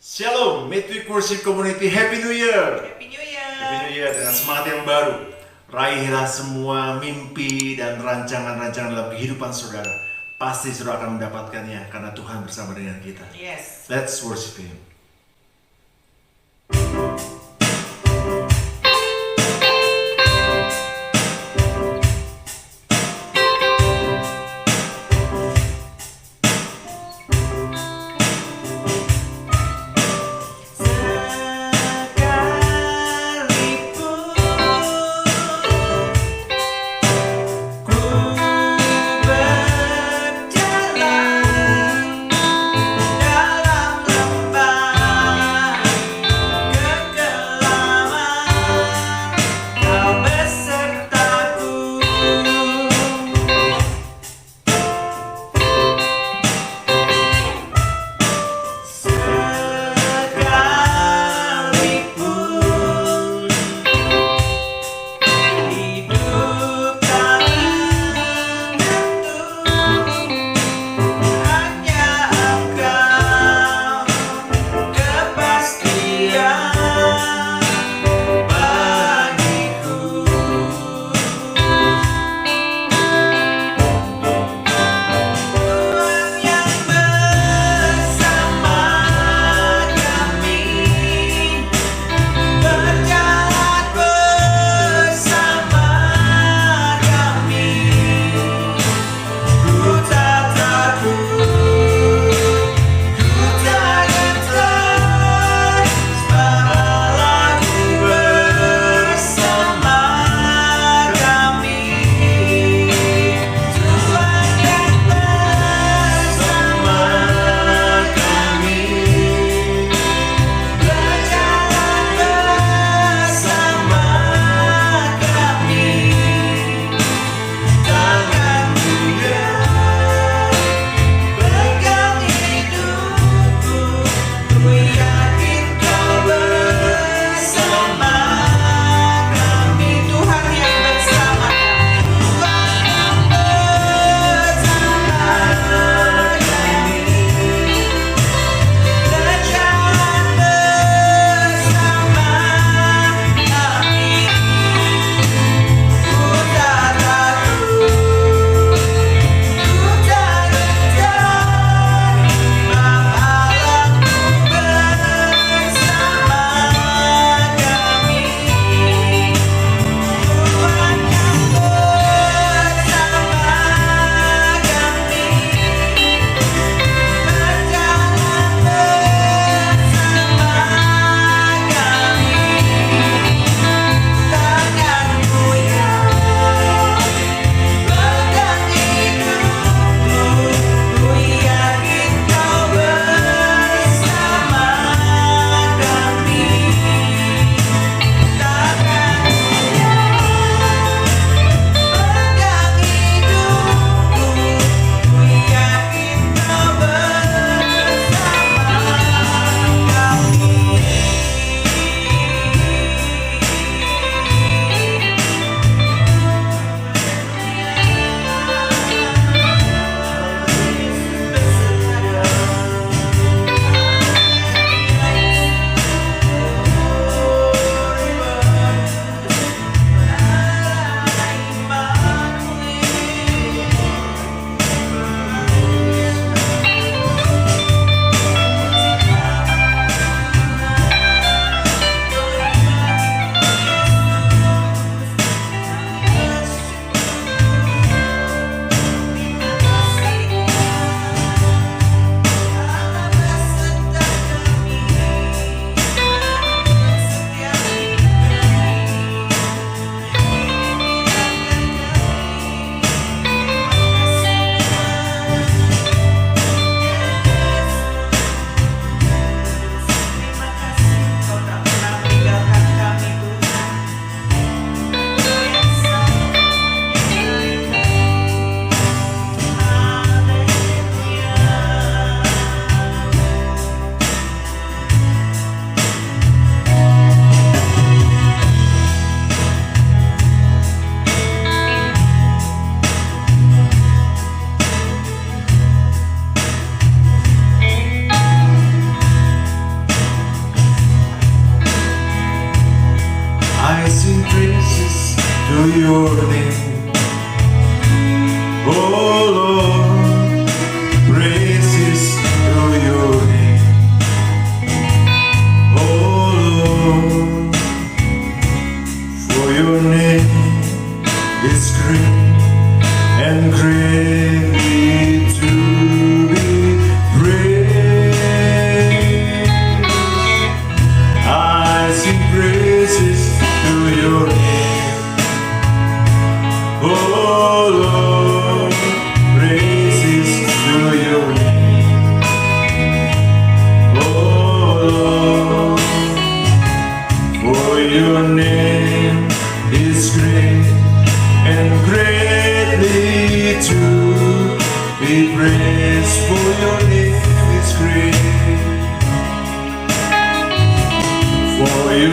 Shalom, Midweek Worship Community, Happy New Year! Happy New Year. Happy New Year dengan semangat yang baru. Raihlah semua mimpi dan rancangan-rancangan dalam kehidupan saudara. Pasti saudara akan mendapatkannya karena Tuhan bersama dengan kita. Yes. Let's worship Him. Dalam lembah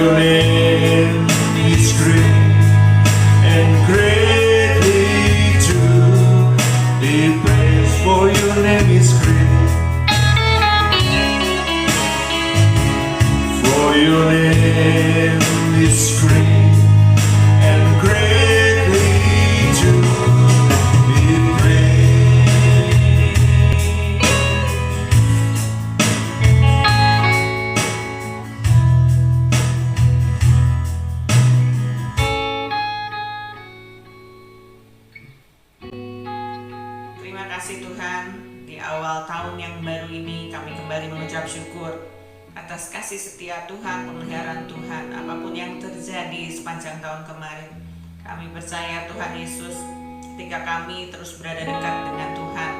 your name is great and greatly to be praised. For your name is great. For your name is great and greatly to be praised. Terima kasih Tuhan, di awal tahun yang baru ini kami kembali mengucap syukur atas kasih setia Tuhan, pemeliharaan Tuhan, apapun yang terjadi sepanjang tahun kemarin. Kami percaya Tuhan Yesus, ketika kami terus berada dekat dengan Tuhan,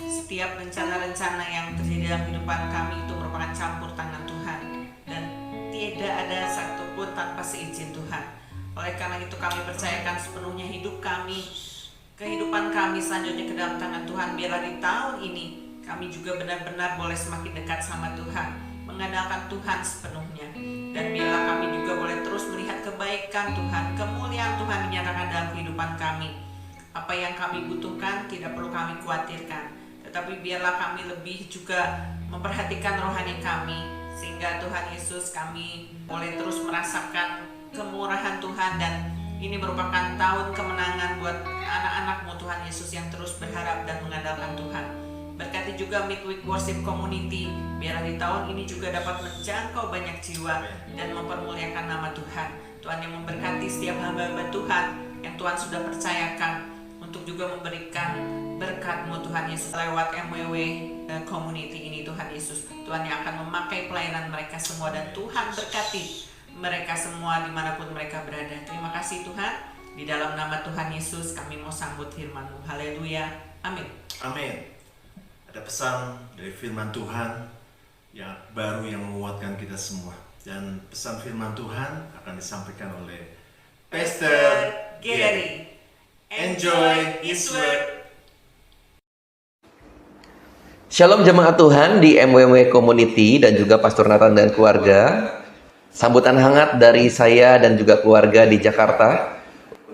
setiap rencana-rencana yang terjadi dalam kehidupan kami itu merupakan campur tangan Tuhan, dan tidak ada satupun tanpa seizin Tuhan. Oleh karena itu kami percayakan sepenuhnya hidup kami, kehidupan kami selanjutnya ke dalam tangan Tuhan. Biarlah di tahun ini kami juga benar-benar boleh semakin dekat sama Tuhan, mengandalkan Tuhan sepenuhnya. Dan biarlah kami juga boleh terus melihat kebaikan Tuhan, kemuliaan Tuhan dinyatakan dalam kehidupan kami. Apa yang kami butuhkan tidak perlu kami khawatirkan, tetapi biarlah kami lebih juga memperhatikan rohani kami, sehingga Tuhan Yesus kami boleh terus merasakan kemurahan Tuhan. Dan ini merupakan tahun kemenangan buat anak-anak-Mu Tuhan Yesus yang terus berharap dan mengandalkan Tuhan. Berkati juga Midweek Worship Community, biarlah di tahun ini juga dapat menjangkau banyak jiwa dan mempermuliakan nama Tuhan. Tuhan yang memberkati setiap hamba-hamba Tuhan yang Tuhan sudah percayakan untuk juga memberikan berkat-Mu Tuhan Yesus lewat MWW Community ini Tuhan Yesus. Tuhan yang akan memakai pelayanan mereka semua, dan Tuhan berkati mereka semua dimanapun mereka berada. Terima kasih Tuhan, di dalam nama Tuhan Yesus kami mau sambut firman-Mu. Haleluya, amin. Amin. Ada pesan dari firman Tuhan yang baru yang menguatkan kita semua. Dan pesan firman Tuhan akan disampaikan oleh Pastor Gary. Enjoy His Word. Shalom jemaat Tuhan di MWW Community dan juga Pastor Nathan dan keluarga. Sambutan hangat dari saya dan juga keluarga di Jakarta.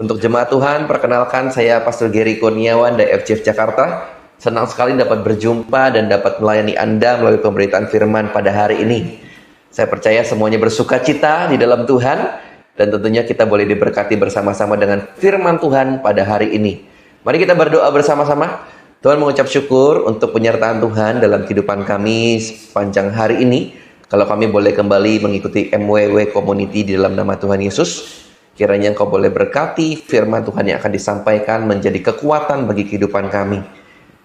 Untuk jemaat Tuhan, perkenalkan saya Pastor Gary Kurniawan dari FCF Jakarta. Senang sekali dapat berjumpa dan dapat melayani Anda melalui pemberitaan firman pada hari ini. Saya percaya semuanya bersuka cita di dalam Tuhan, dan tentunya kita boleh diberkati bersama-sama dengan firman Tuhan pada hari ini. Mari kita berdoa bersama-sama. Tuhan, mengucap syukur untuk penyertaan Tuhan dalam kehidupan kami sepanjang hari ini. Kalau kami boleh kembali mengikuti MWW Community di dalam nama Tuhan Yesus, kiranya Engkau boleh berkati firman Tuhan yang akan disampaikan menjadi kekuatan bagi kehidupan kami.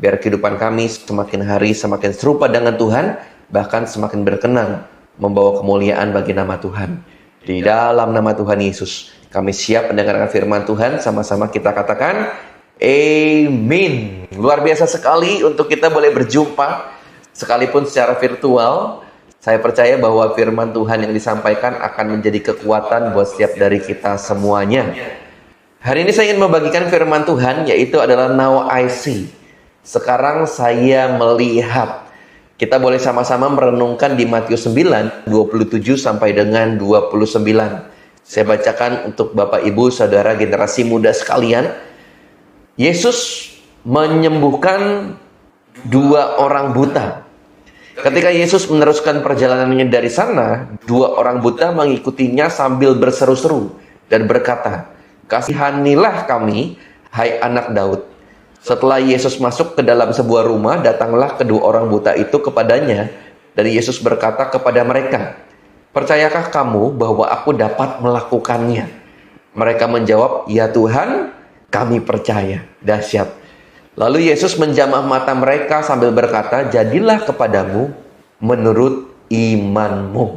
Biar kehidupan kami semakin hari semakin serupa dengan Tuhan, bahkan semakin berkenan membawa kemuliaan bagi nama Tuhan. Di dalam nama Tuhan Yesus, kami siap mendengarkan firman Tuhan. Sama-sama kita katakan, Amin. Luar biasa sekali untuk kita boleh berjumpa, sekalipun secara virtual. Saya percaya bahwa firman Tuhan yang disampaikan akan menjadi kekuatan buat setiap dari kita semuanya. Hari ini saya ingin membagikan firman Tuhan, yaitu adalah Now I See. Sekarang saya melihat. Kita boleh sama-sama merenungkan di Matius 9, 27 sampai dengan 29. Saya bacakan untuk Bapak Ibu, Saudara, generasi muda sekalian. Yesus menyembuhkan 2 orang buta. Ketika Yesus meneruskan perjalanannya dari sana, 2 orang buta mengikutinya sambil berseru-seru dan berkata, "Kasihanilah kami, hai anak Daud." Setelah Yesus masuk ke dalam sebuah rumah, datanglah kedua orang buta itu kepadanya, dan Yesus berkata kepada mereka, "Percayakah kamu bahwa aku dapat melakukannya?" Mereka menjawab, "Ya Tuhan, kami percaya." Dahsyat. Lalu Yesus menjamah mata mereka sambil berkata, "Jadilah kepadamu menurut imanmu."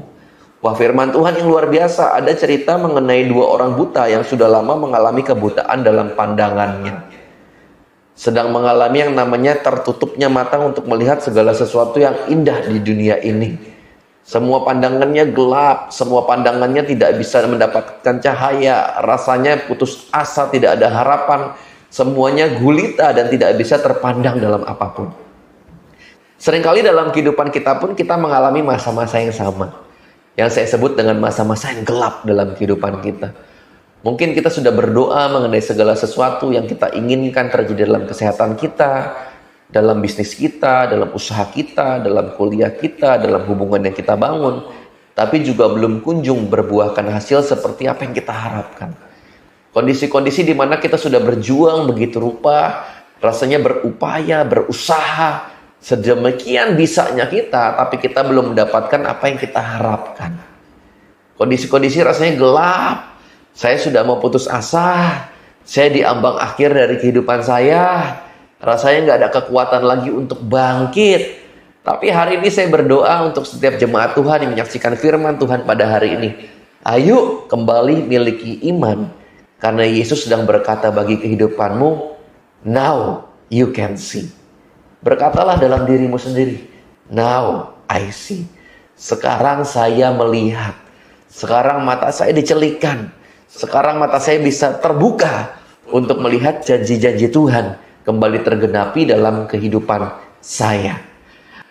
Wah, firman Tuhan yang luar biasa. Ada cerita mengenai 2 orang buta yang sudah lama mengalami kebutaan dalam pandangannya. Sedang mengalami yang namanya tertutupnya mata untuk melihat segala sesuatu yang indah di dunia ini. Semua pandangannya gelap, semua pandangannya tidak bisa mendapatkan cahaya, rasanya putus asa, tidak ada harapan, semuanya gulita dan tidak bisa terpandang dalam apapun. Seringkali dalam kehidupan kita pun kita mengalami masa-masa yang sama. yang saya sebut dengan masa-masa yang gelap dalam kehidupan kita. Mungkin kita sudah berdoa mengenai segala sesuatu yang kita inginkan terjadi dalam kesehatan kita, dalam bisnis kita, dalam usaha kita, dalam kuliah kita, dalam hubungan yang kita bangun, tapi juga belum kunjung berbuahkan hasil seperti apa yang kita harapkan. Kondisi-kondisi di mana kita sudah berjuang begitu rupa, rasanya berupaya, berusaha, sedemikian bisanya kita, tapi kita belum mendapatkan apa yang kita harapkan. Kondisi-kondisi rasanya gelap. Saya sudah mau putus asa. Saya di ambang akhir dari kehidupan saya. Rasanya nggak ada kekuatan lagi untuk bangkit. Tapi hari ini saya berdoa untuk setiap jemaat Tuhan yang menyaksikan firman Tuhan pada hari ini. Ayo kembali miliki iman. Karena Yesus sedang berkata bagi kehidupanmu, now you can see. Berkatalah dalam dirimu sendiri, now I see. Sekarang saya melihat. Sekarang mata saya dicelikan. Sekarang mata saya bisa terbuka untuk melihat janji-janji Tuhan kembali tergenapi dalam kehidupan saya.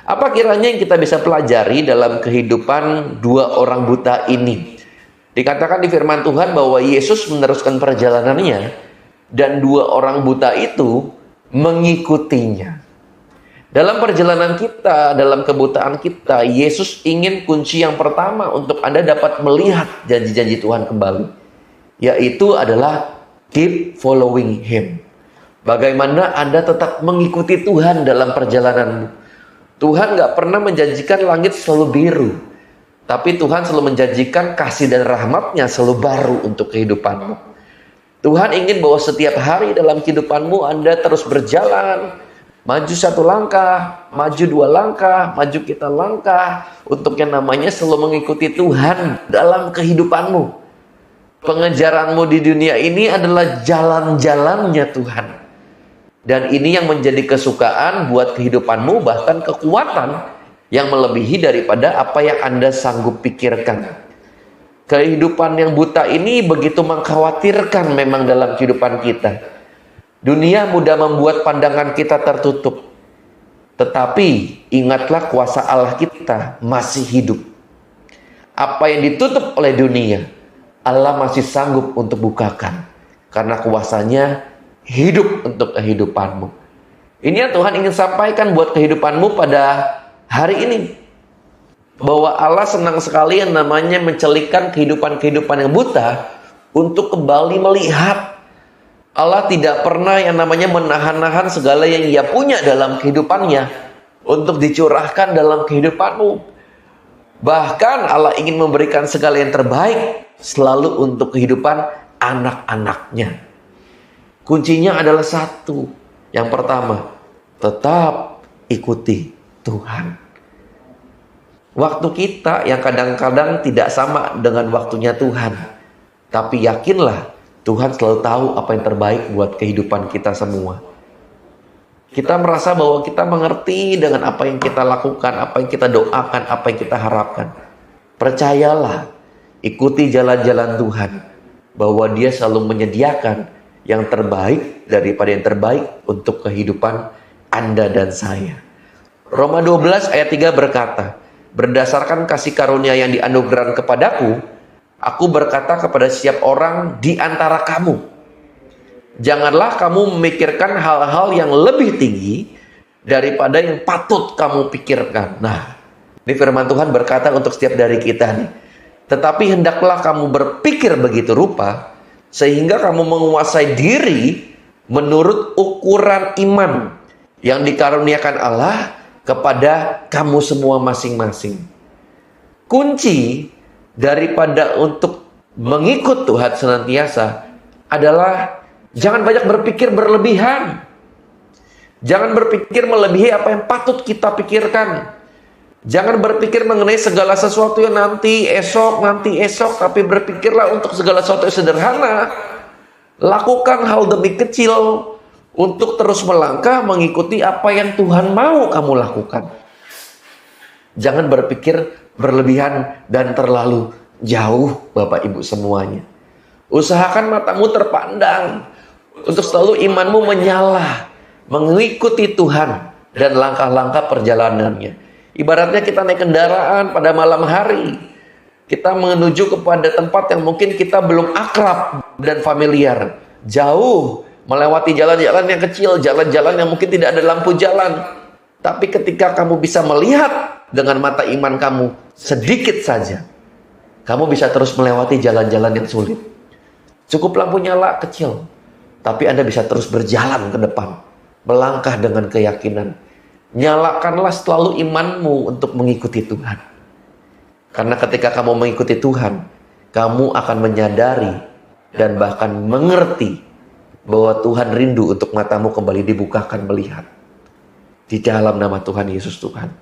Apa kiranya yang kita bisa pelajari dalam kehidupan dua orang buta ini? Dikatakan di firman Tuhan bahwa Yesus meneruskan perjalanannya dan dua orang buta itu mengikutinya. Dalam perjalanan kita, dalam kebutaan kita, Yesus ingin kunci yang pertama untuk Anda dapat melihat janji-janji Tuhan kembali, yaitu adalah keep following Him. Bagaimana Anda tetap mengikuti Tuhan dalam perjalananmu. Tuhan gak pernah menjanjikan langit selalu biru, tapi Tuhan selalu menjanjikan kasih dan rahmatnya selalu baru untuk kehidupanmu. Tuhan ingin bahwa setiap hari dalam kehidupanmu Anda terus berjalan, maju satu langkah, maju dua langkah, maju kita langkah, untuk yang namanya selalu mengikuti Tuhan dalam kehidupanmu. Pengejaranmu di dunia ini adalah jalan-jalannya Tuhan. Dan ini yang menjadi kesukaan buat kehidupanmu, bahkan kekuatan yang melebihi daripada apa yang Anda sanggup pikirkan. Kehidupan yang buta ini begitu mengkhawatirkan memang dalam kehidupan kita. Dunia mudah membuat pandangan kita tertutup. Tetapi ingatlah kuasa Allah kita masih hidup. Apa yang ditutup oleh dunia, Allah masih sanggup untuk bukakan. Karena kuasanya hidup untuk kehidupanmu. Ini yang Tuhan ingin sampaikan buat kehidupanmu pada hari ini. Bahwa Allah senang sekali yang namanya mencelikan kehidupan-kehidupan yang buta untuk kembali melihat. Allah tidak pernah yang namanya menahan-nahan segala yang Ia punya dalam kehidupannya untuk dicurahkan dalam kehidupanmu. Bahkan Allah ingin memberikan segala yang terbaik selalu untuk kehidupan anak-anaknya. Kuncinya adalah satu. Yang pertama, tetap ikuti Tuhan. Waktu kita yang kadang-kadang tidak sama dengan waktunya Tuhan. Tapi yakinlah, Tuhan selalu tahu apa yang terbaik buat kehidupan kita semua. Kita merasa bahwa kita mengerti dengan apa yang kita lakukan, apa yang kita doakan, apa yang kita harapkan. Percayalah, ikuti jalan-jalan Tuhan, bahwa Dia selalu menyediakan yang terbaik daripada yang terbaik untuk kehidupan Anda dan saya. Roma 12 ayat 3 berkata, berdasarkan kasih karunia yang dianugerahkan kepadaku, aku berkata kepada setiap orang di antara kamu, janganlah kamu memikirkan hal-hal yang lebih tinggi daripada yang patut kamu pikirkan. Nah, ini firman Tuhan berkata untuk setiap dari kita nih. Tetapi hendaklah kamu berpikir begitu rupa, sehingga kamu menguasai diri menurut ukuran iman yang dikaruniakan Allah kepada kamu semua masing-masing. Kunci daripada untuk mengikut Tuhan senantiasa adalah jangan banyak berpikir berlebihan. Jangan berpikir melebihi apa yang patut kita pikirkan. Jangan berpikir mengenai segala sesuatu yang nanti esok, tapi berpikirlah untuk segala sesuatu yang sederhana. Lakukan hal demi kecil untuk terus melangkah mengikuti apa yang Tuhan mau kamu lakukan. Jangan berpikir berlebihan dan terlalu jauh, Bapak Ibu semuanya. Usahakan matamu terpandang untuk selalu imanmu menyala, mengikuti Tuhan dan langkah-langkah perjalanannya. Ibaratnya kita naik kendaraan pada malam hari. Kita menuju kepada tempat yang mungkin kita belum akrab dan familiar. Jauh, melewati jalan-jalan yang kecil, jalan-jalan yang mungkin tidak ada lampu jalan. Tapi ketika kamu bisa melihat dengan mata iman kamu sedikit saja, kamu bisa terus melewati jalan-jalan yang sulit. Cukup lampu nyala kecil, tapi Anda bisa terus berjalan ke depan, melangkah dengan keyakinan. Nyalakanlah selalu imanmu untuk mengikuti Tuhan. Karena ketika kamu mengikuti Tuhan, kamu akan menyadari dan bahkan mengerti bahwa Tuhan rindu untuk matamu kembali dibukakan melihat. Di dalam nama Tuhan Yesus Tuhan.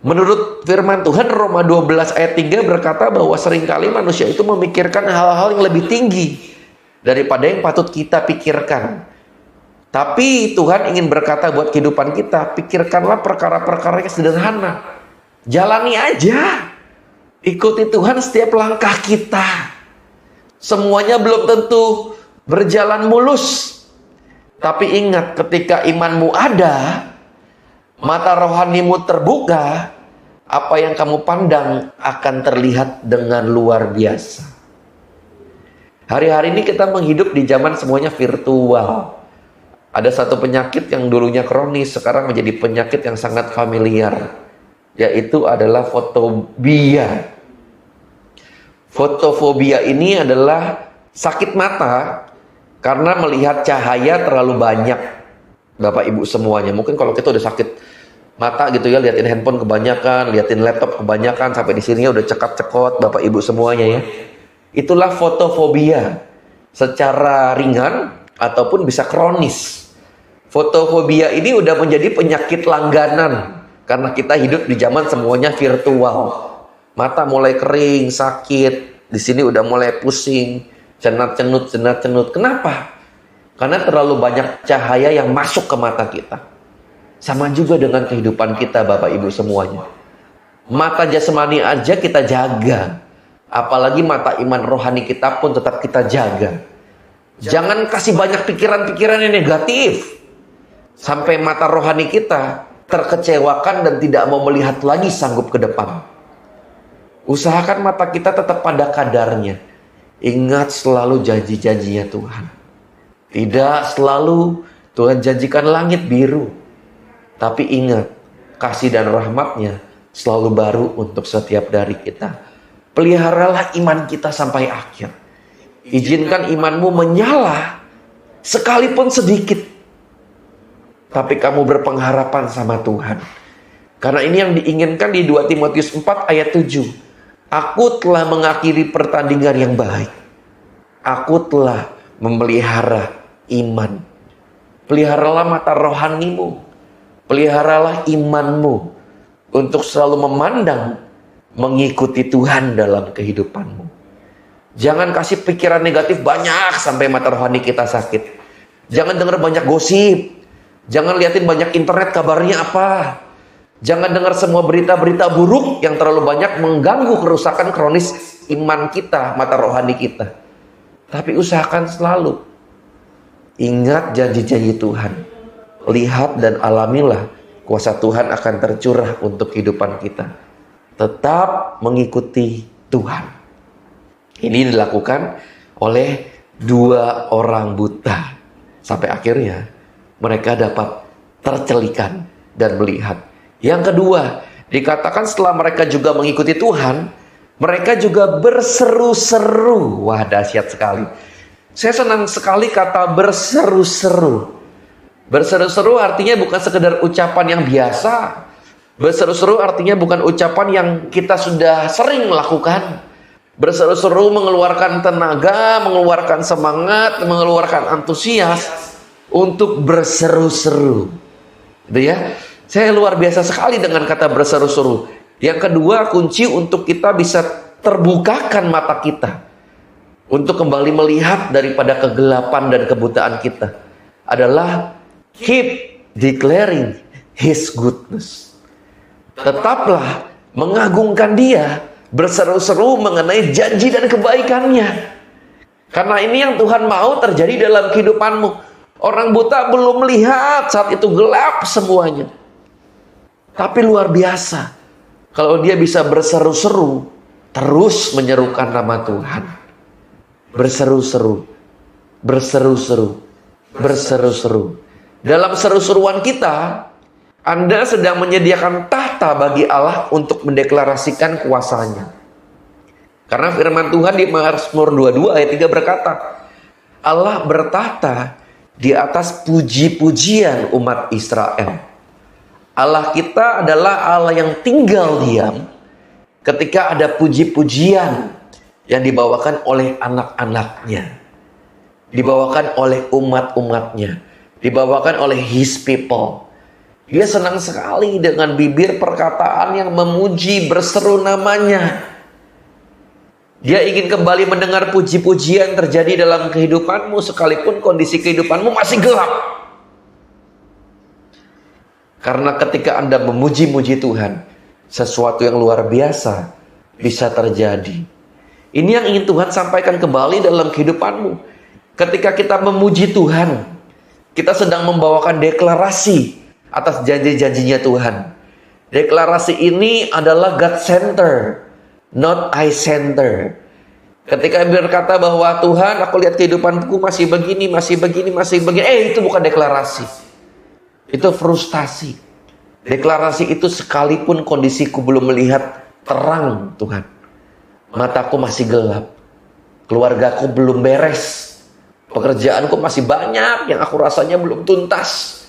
Menurut firman Tuhan, Roma 12 ayat 3 berkata bahwa seringkali manusia itu memikirkan hal-hal yang lebih tinggi daripada yang patut kita pikirkan. Tapi Tuhan ingin berkata buat kehidupan kita, pikirkanlah perkara-perkara yang sederhana. Jalani aja. Ikuti Tuhan setiap langkah kita. Semuanya belum tentu berjalan mulus. Tapi ingat, ketika imanmu ada, mata rohanimu terbuka, apa yang kamu pandang akan terlihat dengan luar biasa. Hari-hari ini kita menghidup di zaman semuanya virtual. Ada satu penyakit yang dulunya kronis, sekarang menjadi penyakit yang sangat familiar, yaitu adalah fotofobia. Fotofobia ini adalah sakit mata karena melihat cahaya terlalu banyak. Bapak Ibu semuanya, mungkin kalau kita udah sakit mata gitu ya, liatin handphone kebanyakan, liatin laptop kebanyakan, sampai di sininya udah cekap-cekot, Bapak Ibu semuanya ya. Itulah fotofobia. Secara ringan ataupun bisa kronis. Fotofobia ini udah menjadi penyakit langganan karena kita hidup di zaman semuanya virtual. Mata mulai kering, sakit, di sini udah mulai pusing, cenat-cenut. Kenapa? Karena terlalu banyak cahaya yang masuk ke mata kita. Sama juga dengan kehidupan kita, Bapak Ibu semuanya. Mata jasmani aja kita jaga, apalagi mata iman rohani kita pun tetap kita jaga. Jangan kasih banyak pikiran-pikiran yang negatif, sampai mata rohani kita terkecewakan dan tidak mau melihat lagi sanggup ke depan. Usahakan mata kita tetap pada kadarnya. Ingat selalu janji-janjinya Tuhan. Tidak selalu Tuhan janjikan langit biru. Tapi ingat, kasih dan rahmatnya selalu baru untuk setiap dari kita. Peliharalah iman kita sampai akhir. Izinkan imanmu menyala sekalipun sedikit. Tapi kamu berpengharapan sama Tuhan. Karena ini yang diinginkan di 2 Timotius 4 ayat 7. Aku telah mengakhiri pertandingan yang baik. Aku telah memelihara iman. Peliharalah mata rohanimu. Peliharalah imanmu untuk selalu memandang, mengikuti Tuhan dalam kehidupanmu. Jangan kasih pikiran negatif banyak sampai mata rohani kita sakit. Jangan dengar banyak gosip. Jangan liatin banyak internet kabarnya apa. Jangan dengar semua berita-berita buruk yang terlalu banyak mengganggu kerusakan kronis iman kita, mata rohani kita. Tapi usahakan selalu ingat janji-janji Tuhan. Lihat dan alamilah kuasa Tuhan akan tercurah untuk kehidupan kita. Tetap mengikuti Tuhan. Ini dilakukan oleh 2 orang buta. Sampai akhirnya mereka dapat tercelikan dan melihat. Yang kedua, dikatakan setelah mereka juga mengikuti Tuhan, mereka juga berseru-seru. Wah, dahsyat sekali. Saya senang sekali kata berseru-seru. Berseru-seru artinya bukan sekedar ucapan yang biasa. Berseru-seru artinya bukan ucapan yang kita sudah sering lakukan. Berseru-seru mengeluarkan tenaga, mengeluarkan semangat, mengeluarkan antusias untuk berseru-seru. Gitu ya. Saya luar biasa sekali dengan kata berseru-seru. Yang kedua, kunci untuk kita bisa terbukakan mata kita untuk kembali melihat daripada kegelapan dan kebutaan kita adalah keep declaring His goodness. Tetaplah mengagungkan Dia, berseru-seru mengenai janji dan kebaikannya. Karena ini yang Tuhan mau terjadi dalam kehidupanmu. Orang buta belum melihat, saat itu gelap semuanya. Tapi luar biasa kalau dia bisa berseru-seru terus menyerukan nama Tuhan. Berseru-seru, berseru-seru, berseru-seru. Dalam seru-seruan kita, Anda sedang menyediakan tahta bagi Allah untuk mendeklarasikan kuasanya. Karena firman Tuhan di Mazmur 22 ayat 3 berkata, Allah bertahta di atas puji-pujian umat Israel. Allah kita adalah Allah yang tinggal diam ketika ada puji-pujian yang dibawakan oleh anak-anaknya, dibawakan oleh umat-umatnya, dibawakan oleh His people. Dia senang sekali dengan bibir perkataan yang memuji, berseru namanya. Dia ingin kembali mendengar puji-pujian terjadi dalam kehidupanmu sekalipun kondisi kehidupanmu masih gelap. Karena ketika Anda memuji-muji Tuhan, sesuatu yang luar biasa bisa terjadi. Ini yang ingin Tuhan sampaikan kembali dalam kehidupanmu. Ketika kita memuji Tuhan, kita sedang membawakan deklarasi atas janji-janjinya Tuhan. Deklarasi ini adalah God center, not I center. Ketika berkata bahwa Tuhan, aku lihat kehidupanku masih begini, masih begini, masih begini. Itu bukan deklarasi. Itu frustasi. Deklarasi itu sekalipun kondisiku belum melihat terang Tuhan. Mataku masih gelap. Keluargaku belum beres. Pekerjaanku masih banyak yang aku rasanya belum tuntas.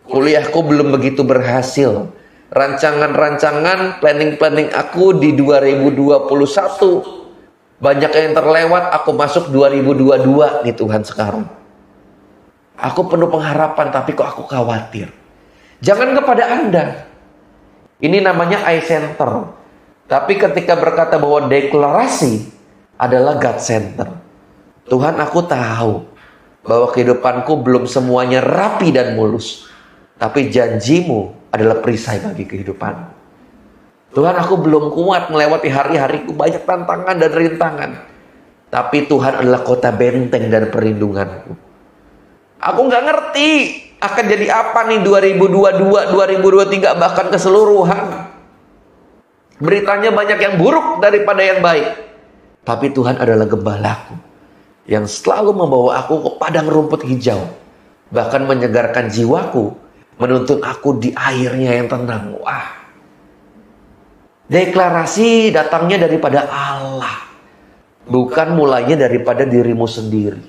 Kuliahku belum begitu berhasil. Rancangan-rancangan, planning-planning aku di 2021 banyak yang terlewat. Aku masuk 2022 nih Tuhan sekarang. Aku penuh pengharapan tapi kok aku khawatir. Jangan kepada Anda. Ini namanya I center. Tapi ketika berkata bahwa deklarasi adalah God center. Tuhan, aku tahu bahwa kehidupanku belum semuanya rapi dan mulus. Tapi janjimu adalah perisai bagi kehidupanku. Tuhan, aku belum kuat melewati hari-hariku, banyak tantangan dan rintangan. Tapi Tuhan adalah kota benteng dan perlindunganku. Aku nggak ngerti akan jadi apa nih 2022, 2023, bahkan keseluruhan. Beritanya banyak yang buruk daripada yang baik. Tapi Tuhan adalah gembalaku yang selalu membawa aku ke padang rumput hijau. Bahkan menyegarkan jiwaku, menuntun aku di airnya yang tenang. Wah. Deklarasi datangnya daripada Allah. Bukan mulainya daripada dirimu sendiri.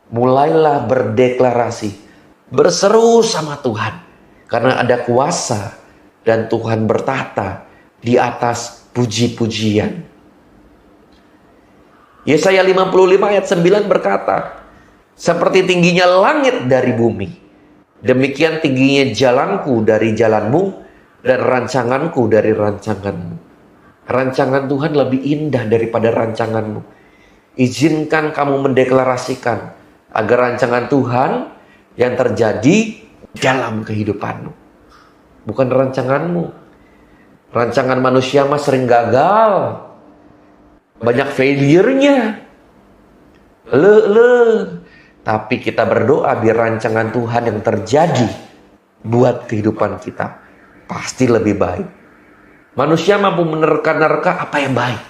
Mulailah berdeklarasi. Berseru sama Tuhan. Karena ada kuasa dan Tuhan bertahta di atas puji-pujian. Yesaya 55 ayat 9 berkata, seperti tingginya langit dari bumi, demikian tingginya jalanku dari jalanmu dan rancanganku dari rancanganmu. Rancangan Tuhan lebih indah daripada rancanganmu. Izinkan kamu mendeklarasikan agar rancangan Tuhan yang terjadi dalam kehidupanmu. Bukan rancanganmu. Rancangan manusia mah sering gagal. Banyak failure-nya. Tapi kita berdoa biar rancangan Tuhan yang terjadi buat kehidupan kita pasti lebih baik. Manusia mampu menerka-nerka apa yang baik.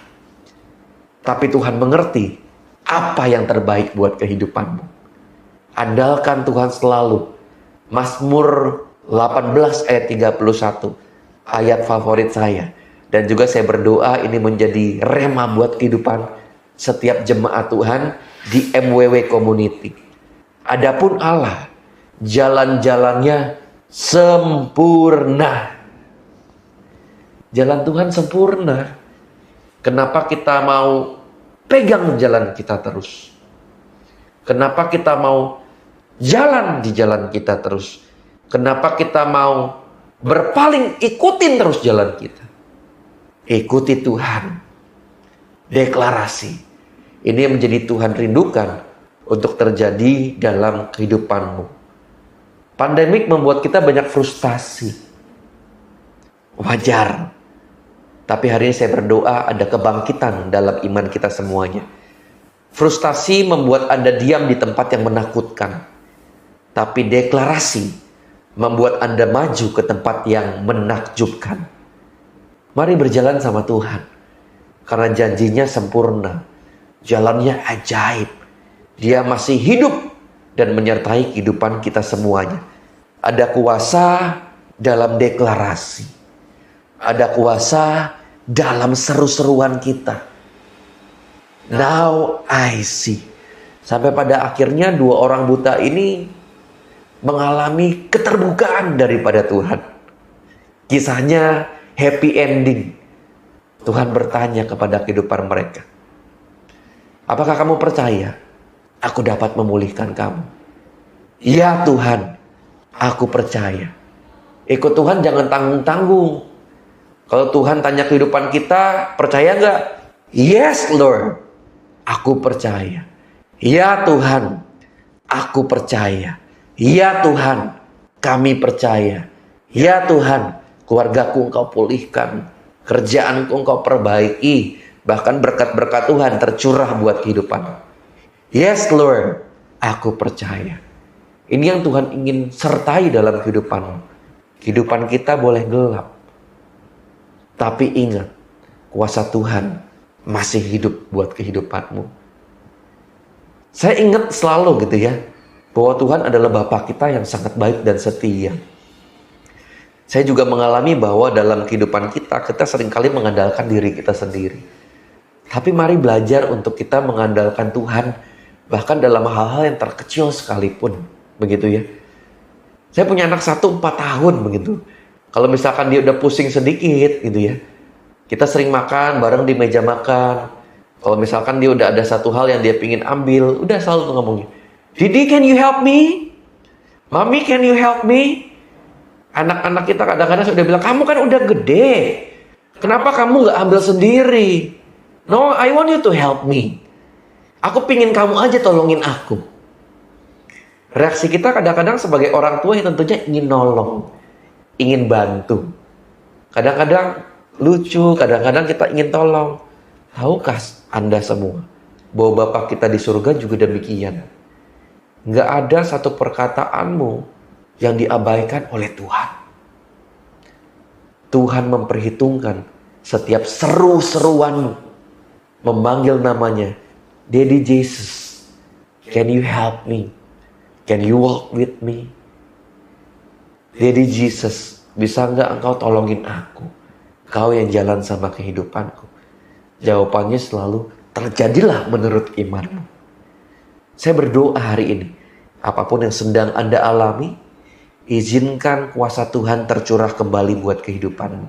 Tapi Tuhan mengerti apa yang terbaik buat kehidupanmu. Andalkan Tuhan selalu. Mazmur 18 ayat 31. Ayat favorit saya. Dan juga saya berdoa ini menjadi rema buat kehidupan setiap jemaat Tuhan di MWW Community. Adapun Allah, jalan-jalannya sempurna. Jalan Tuhan sempurna. Kenapa kita mau pegang jalan kita terus? Kenapa kita mau jalan di jalan kita terus? Kenapa kita mau berpaling, ikutin terus jalan kita? Ikuti Tuhan. Deklarasi. Ini yang menjadi Tuhan rindukan untuk terjadi dalam kehidupanmu. Pandemik membuat kita banyak frustasi. Wajar. Tapi hari ini saya berdoa ada kebangkitan dalam iman kita semuanya. Frustasi membuat Anda diam di tempat yang menakutkan. Tapi deklarasi membuat Anda maju ke tempat yang menakjubkan. Mari berjalan sama Tuhan. Karena janjinya sempurna, jalannya ajaib. Dia masih hidup dan menyertai kehidupan kita semuanya. Ada kuasa dalam deklarasi. Ada kuasa dalam seru-seruan kita. Now I see. Sampai pada akhirnya dua orang buta ini mengalami keterbukaan daripada Tuhan. Kisahnya happy ending. Tuhan bertanya kepada kehidupan mereka, apakah kamu percaya aku dapat memulihkan kamu? Ya Tuhan, aku percaya. Ikut Tuhan jangan tanggung-tanggung. Kalau Tuhan tanya kehidupan kita, percaya nggak? Yes Lord, aku percaya. Ya Tuhan, aku percaya. Ya Tuhan, kami percaya. Ya Tuhan, keluargaku Engkau pulihkan. Kerjaanku Engkau perbaiki. Bahkan berkat-berkat Tuhan tercurah buat kehidupan. Yes Lord, aku percaya. Ini yang Tuhan ingin sertai dalam kehidupan. Kehidupan kita boleh gelap. Tapi ingat, kuasa Tuhan masih hidup buat kehidupanmu. Saya ingat selalu gitu ya, bahwa Tuhan adalah Bapa kita yang sangat baik dan setia. Saya juga mengalami bahwa dalam kehidupan kita seringkali mengandalkan diri kita sendiri. Tapi mari belajar untuk kita mengandalkan Tuhan, bahkan dalam hal-hal yang terkecil sekalipun. Begitu ya. Saya punya anak 1 4 tahun begitu. Kalau misalkan dia udah pusing sedikit gitu ya, kita sering makan bareng di meja makan. Kalau misalkan dia udah ada satu hal yang dia pingin ambil, udah selalu ngomongnya, Didi, can you help me? Mami, can you help me? Anak-anak kita kadang-kadang sudah bilang, kamu kan udah gede, kenapa kamu gak ambil sendiri? No, I want you to help me. Aku pingin kamu aja tolongin aku. Reaksi kita kadang-kadang sebagai orang tua yang tentunya ingin nolong, ingin bantu. Kadang-kadang lucu, kadang-kadang kita ingin tolong. Tahukah Anda semua bahwa Bapa kita di surga juga demikian? Nggak ada satu perkataanmu yang diabaikan oleh Tuhan. Tuhan memperhitungkan setiap seru-seruanmu, memanggil namanya, Daddy Jesus, can you help me? Can you walk with me? Daddy Jesus, bisa nggak engkau tolongin aku? Kau yang jalan sama kehidupanku. Jawabannya selalu, terjadilah menurut imanmu. Saya berdoa hari ini, apapun yang sedang Anda alami, izinkan kuasa Tuhan tercurah kembali buat kehidupanmu.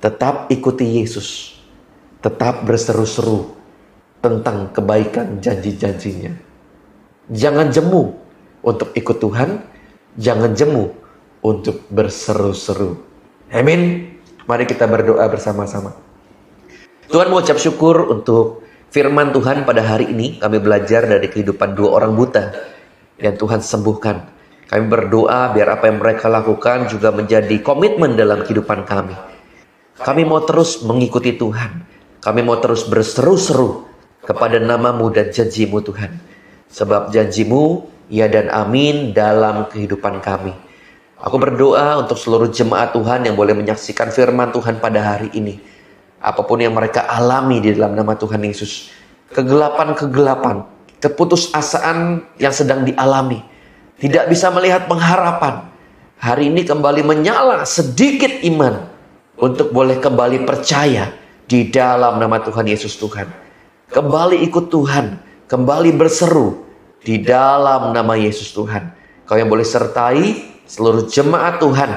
Tetap ikuti Yesus. Tetap berseru-seru tentang kebaikan janji-janjinya. Jangan jemu untuk ikut Tuhan. Jangan jemu untuk berseru-seru. Amin. Mari kita berdoa bersama-sama. Tuhan, mengucap syukur untuk firman Tuhan pada hari ini. Kami belajar dari kehidupan 2 orang buta yang Tuhan sembuhkan. Kami berdoa biar apa yang mereka lakukan juga menjadi komitmen dalam kehidupan kami. Kami mau terus mengikuti Tuhan. Kami mau terus berseru-seru kepada nama-Mu dan janji-Mu Tuhan. Sebab janji-Mu ya dan amin dalam kehidupan kami. Aku berdoa untuk seluruh jemaat Tuhan yang boleh menyaksikan firman Tuhan pada hari ini. Apapun yang mereka alami di dalam nama Tuhan Yesus. Kegelapan-kegelapan, keputusasaan yang sedang dialami. Tidak bisa melihat pengharapan. Hari ini kembali menyala sedikit iman. Untuk boleh kembali percaya di dalam nama Tuhan Yesus Tuhan. Kembali ikut Tuhan. Kembali berseru di dalam nama Yesus Tuhan. Kau yang boleh sertai seluruh jemaat Tuhan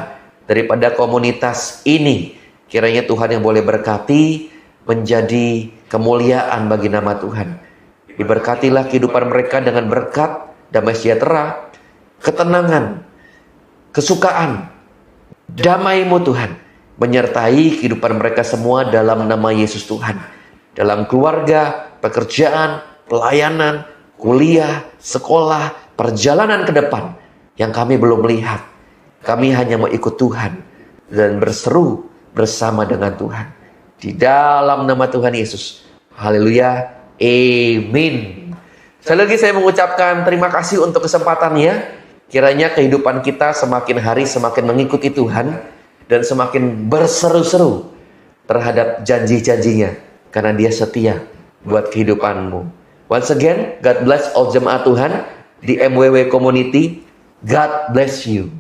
daripada komunitas ini. Kiranya Tuhan yang boleh berkati menjadi kemuliaan bagi nama Tuhan. Diberkatilah kehidupan mereka dengan berkat, damai sejahtera, ketenangan, kesukaan, damai-Mu Tuhan. Menyertai kehidupan mereka semua dalam nama Yesus Tuhan. Dalam keluarga, pekerjaan, pelayanan, kuliah, sekolah, perjalanan ke depan yang kami belum lihat. Kami hanya mau ikut Tuhan dan berseru bersama dengan Tuhan. Di dalam nama Tuhan Yesus. Haleluya. Amin. Sekali lagi saya mengucapkan terima kasih untuk kesempatannya. Kiranya kehidupan kita semakin hari semakin mengikuti Tuhan. Dan semakin berseru-seru terhadap janji-janjinya karena Dia setia buat kehidupanmu. Once again, God bless all jemaat Tuhan di MWW Community. God bless you.